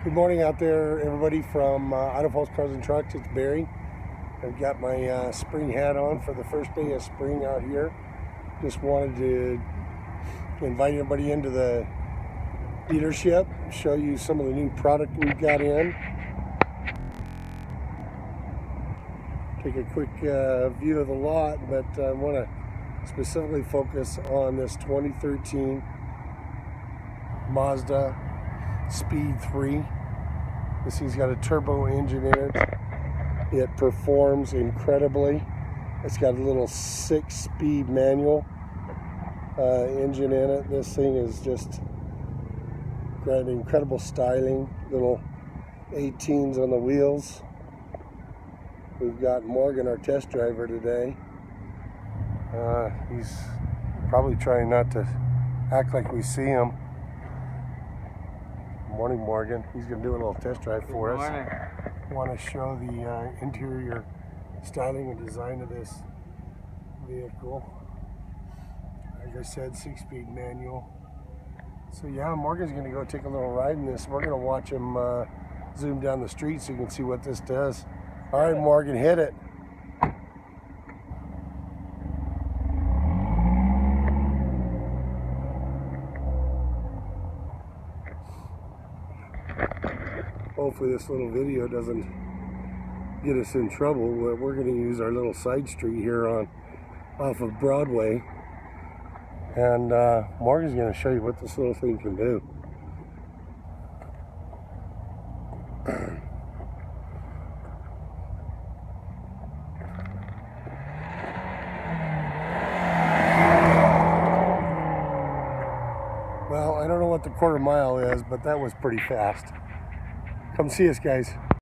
Good morning out there, everybody from Idaho Cars and Trucks. It's Barry. I've got my spring hat on for the first day of spring out here. Just wanted to invite everybody into the dealership, show you some of the new product we've got in. Take a quick view of the lot, but I want to specifically focus on this 2013 Mazda Speed3. This thing's got a turbo engine in it. It performs incredibly. It's got a little 6-speed manual engine in it. This thing is just got incredible styling. Little 18s on the wheels. We've got Morgan, our test driver, today. He's probably trying not to act like we see him. Morning, Morgan. He's going to do a little test drive for us. I want to show the interior styling and design of this vehicle. Like I said, 6-speed manual. So yeah, Morgan's going to go take a little ride in this. We're going to watch him zoom down the street so you can see what this does. All right, Morgan, hit it. Hopefully this little video doesn't get us in trouble, but we're going to use our little side street here off of Broadway, and Morgan's going to show you what this little thing can do. Well, I don't know what the quarter mile is, but that was pretty fast. Come see us, guys.